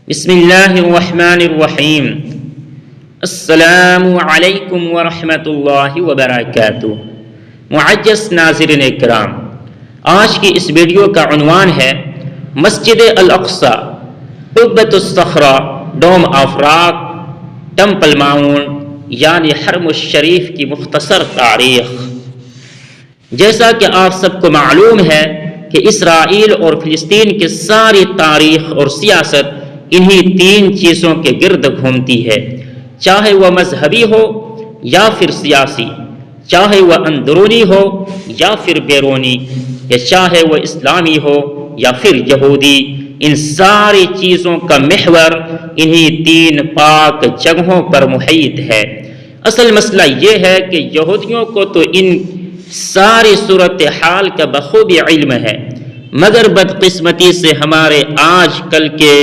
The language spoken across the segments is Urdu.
بسم اللہ الرحمن الرحیم۔ السلام علیکم ورحمۃ اللہ وبرکاتہ۔ معزز ناظرین کرام، آج کی اس ویڈیو کا عنوان ہے مسجد Al-Aqsa, قبۃ الصخرہ، doom of rock, temple Mount یعنی حرم الشریف کی مختصر تاریخ۔ جیسا کہ آپ سب کو معلوم ہے کہ اسرائیل اور فلسطین کی ساری تاریخ اور سیاست انہی تین چیزوں کے گرد گھومتی ہے، چاہے وہ مذہبی ہو یا پھر سیاسی، چاہے وہ اندرونی ہو یا پھر بیرونی، یا چاہے وہ اسلامی ہو یا پھر یہودی۔ ان ساری چیزوں کا محور انہی تین پاک جگہوں پر محیط ہے۔ اصل مسئلہ یہ ہے کہ یہودیوں کو تو ان ساری صورتحال کا بخوبی علم ہے، مگر بدقسمتی سے ہمارے آج کل کے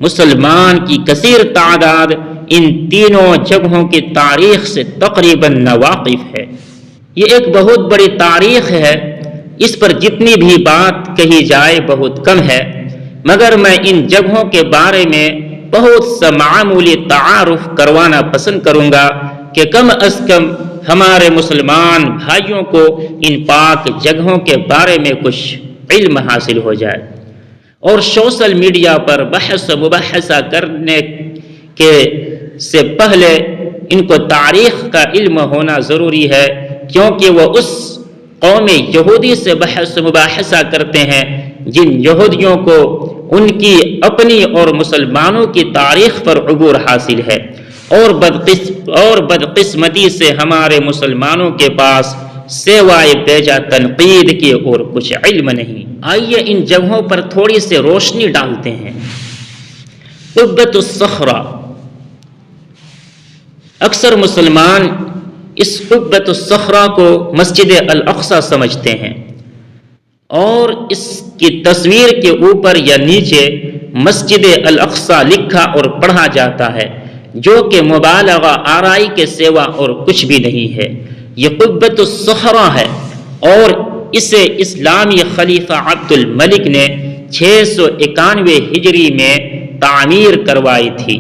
مسلمان کی کثیر تعداد ان تینوں جگہوں کی تاریخ سے تقریباً ناواقف ہے۔ یہ ایک بہت بڑی تاریخ ہے، اس پر جتنی بھی بات کہی جائے بہت کم ہے، مگر میں ان جگہوں کے بارے میں بہت سا معمولی تعارف کروانا پسند کروں گا کہ کم از کم ہمارے مسلمان بھائیوں کو ان پاک جگہوں کے بارے میں کچھ علم حاصل ہو جائے۔ اور سوشل میڈیا پر بحث و مباحثہ کرنے کے سے پہلے ان کو تاریخ کا علم ہونا ضروری ہے، کیونکہ وہ اس قوم یہودی سے بحث و مباحثہ کرتے ہیں جن یہودیوں کو ان کی اپنی اور مسلمانوں کی تاریخ پر عبور حاصل ہے، اور بدقسمتی سے ہمارے مسلمانوں کے پاس سوائے بیجا تنقید کے اور کچھ علم نہیں۔ آئیے ان جگہوں پر تھوڑی سی روشنی ڈالتے ہیں۔ قبۃ الصخرہ، اکثر مسلمان اس قبۃ الصخرہ کو مسجد الاقصی سمجھتے ہیں، اور اس کی تصویر کے اوپر یا نیچے مسجد الاقصی لکھا اور پڑھا جاتا ہے، جو کہ مبالغہ آرائی کے سوا اور کچھ بھی نہیں ہے۔ یہ قبۃ الصخرہ ہے، اور اسے اسلامی خلیفہ عبد الملک نے 691 ہجری میں تعمیر کروائی تھی۔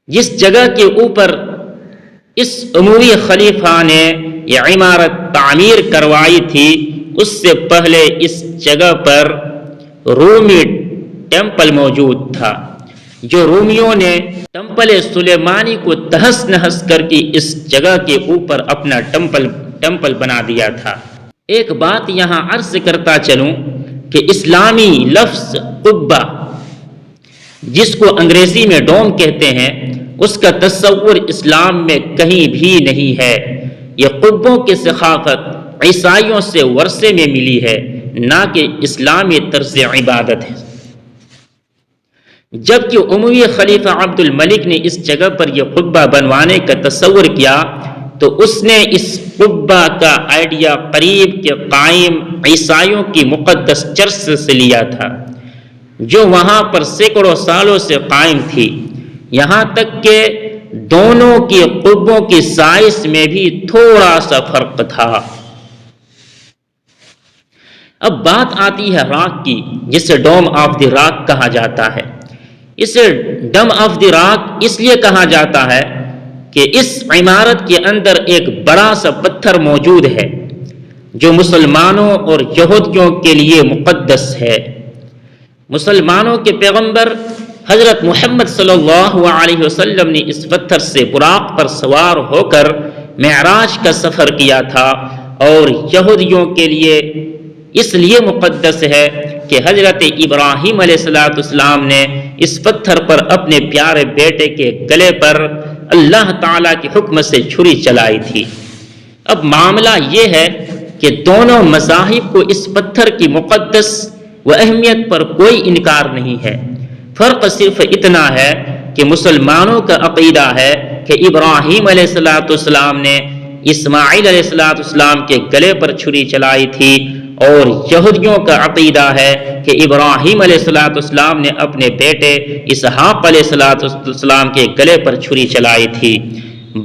جس جگہ کے اوپر اس اموی خلیفہ نے یہ عمارت تعمیر کروائی تھی، اس سے پہلے اس جگہ پر رومی ٹیمپل موجود تھا، جو رومیوں نے ٹیمپل سلیمانی کو تہس نہس کر کے اس جگہ کے اوپر اپنا ٹیمپل بنا دیا تھا۔ ایک بات یہاں عرض کرتا چلوں کہ اسلامی لفظ قبہ، جس کو انگریزی میں ڈوم کہتے ہیں، اس کا تصور اسلام میں کہیں بھی نہیں ہے۔ یہ قبوں کی ثقافت عیسائیوں سے ورثے میں ملی ہے، نہ کہ اسلامی طرز عبادت ہے۔ جبکہ اموی خلیفہ عبد الملک نے اس جگہ پر یہ قبہ بنوانے کا تصور کیا، تو اس نے اس قبہ کا آئیڈیا قریب کے قائم عیسائیوں کی مقدس چرچ سے لیا تھا، جو وہاں پر سینکڑوں سالوں سے قائم تھی، یہاں تک کہ دونوں کی قبوں کی سائز میں بھی تھوڑا سا فرق تھا۔ اب بات آتی ہے راک کی، جسے ڈوم آف دی راک کہا جاتا ہے۔ اسے ڈم آف دی راک اس لیے کہا جاتا ہے کہ اس عمارت کے اندر ایک بڑا سا پتھر موجود ہے، جو مسلمانوں اور یہودیوں کے لیے مقدس ہے۔ مسلمانوں کے پیغمبر حضرت محمد صلی اللہ علیہ وسلم نے اس پتھر سے براق پر سوار ہو کر معراج کا سفر کیا تھا، اور یہودیوں کے لیے اس لیے مقدس ہے کہ حضرت ابراہیم علیہ السلام نے اس پتھر پر اپنے پیارے بیٹے کے گلے پر اللہ تعالیٰ کے حکم سے چھری چلائی تھی۔ اب معاملہ یہ ہے کہ دونوں مذاہب کو اس پتھر کی مقدس و اہمیت پر کوئی انکار نہیں ہے۔ فرق صرف اتنا ہے کہ مسلمانوں کا عقیدہ ہے کہ ابراہیم علیہ السلام نے اسماعیل علیہ السلام کے گلے پر چھری چلائی تھی، اور یہودیوں کا عقیدہ ہے کہ ابراہیم علیہ السلام نے اپنے بیٹے اسحاق علیہ السلام کے گلے پر چھری چلائی تھی۔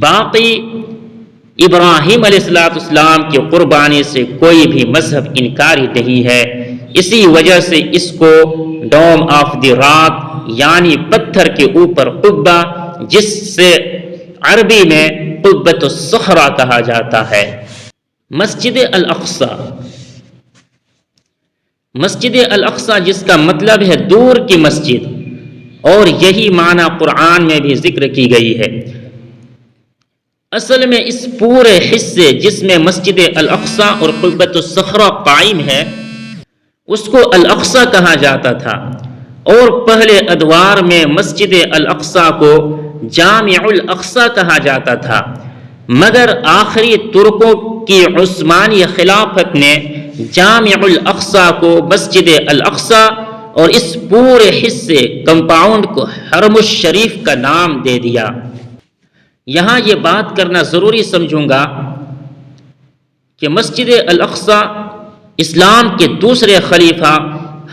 باقی ابراہیم علیہ السلام کی قربانی سے کوئی بھی مذہب انکاری نہیں ہے۔ اسی وجہ سے اس کو ڈوم آف دی راک یعنی پتھر کے اوپر قبہ، جس سے عربی میں قبۃ الصخرہ کہا جاتا ہے۔ مسجد الاقصی، مسجد الاقصی جس کا مطلب ہے دور کی مسجد، اور یہی معنی قرآن میں بھی ذکر کی گئی ہے۔ اصل میں اس پورے حصے جس میں مسجد الاقصی اور قبۃ الصخرہ قائم ہے اس کو الاقصی کہا جاتا تھا، اور پہلے ادوار میں مسجد الاقصی کو جامع الاقصی کہا جاتا تھا، مگر آخری ترکوں کی عثمانی خلافت نے جامع الاقصی کو مسجد الاقصی اور اس پورے حصے کمپاؤنڈ کو حرم الشریف کا نام دے دیا۔ یہاں یہ بات کرنا ضروری سمجھوں گا کہ مسجد الاقصی اسلام کے دوسرے خلیفہ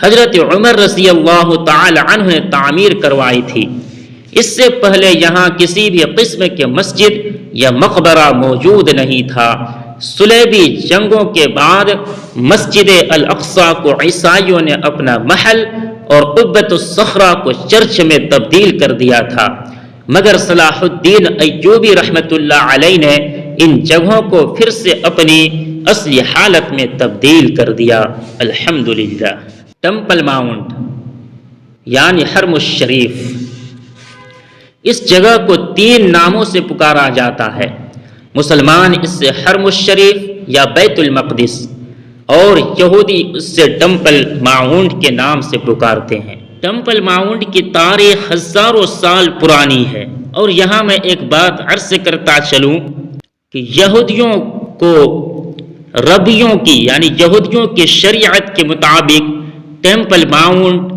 حضرت عمر رضی اللہ تعالی عنہ نے تعمیر کروائی تھی۔ اس سے پہلے یہاں کسی بھی قسم کے مسجد یا مقبرہ موجود نہیں تھا۔ صلیبی جنگوں کے بعد مسجد الاقصی کو عیسائیوں نے اپنا محل اور قبۃ الصخرہ کو چرچ میں تبدیل کر دیا تھا، مگر صلاح الدین ایوبی رحمۃ اللہ علیہ نے ان جگہوں کو پھر سے اپنی اصلی حالت میں تبدیل کر دیا۔ الحمدللہ۔ ٹیمپل ماؤنٹ یعنی حرم الشریف، اس جگہ کو 3 ناموں سے پکارا جاتا ہے۔ مسلمان اس سے حرم الشریف یا بیت المقدس، اور یہودی اس سے ٹیمپل ماؤنٹ کے نام سے پکارتے ہیں۔ ٹیمپل ماؤنٹ کی تاریخ ہزاروں سال پرانی ہے، اور یہاں میں ایک بات عرض کرتا چلوں کہ یہودیوں کو ربیوں کی یعنی یہودیوں کی شریعت کے مطابق ٹیمپل ماؤنٹ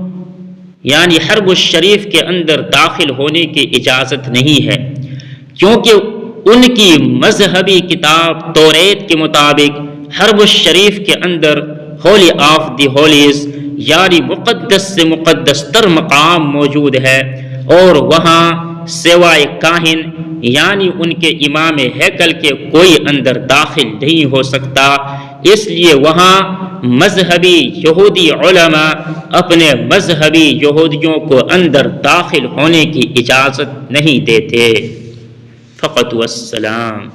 یعنی حرم الشریف کے اندر داخل ہونے کی اجازت نہیں ہے، کیونکہ ان کی مذہبی کتاب توریت کے مطابق حرم الشریف کے اندر ہولی آف دی ہولیز یعنی مقدس سے مقدس تر مقام موجود ہے، اور وہاں سوائے کاہن یعنی ان کے امام ہیکل کے کوئی اندر داخل نہیں ہو سکتا۔ اس لیے وہاں مذہبی یہودی علماء اپنے مذہبی یہودیوں کو اندر داخل ہونے کی اجازت نہیں دیتے۔ فقط والسلام۔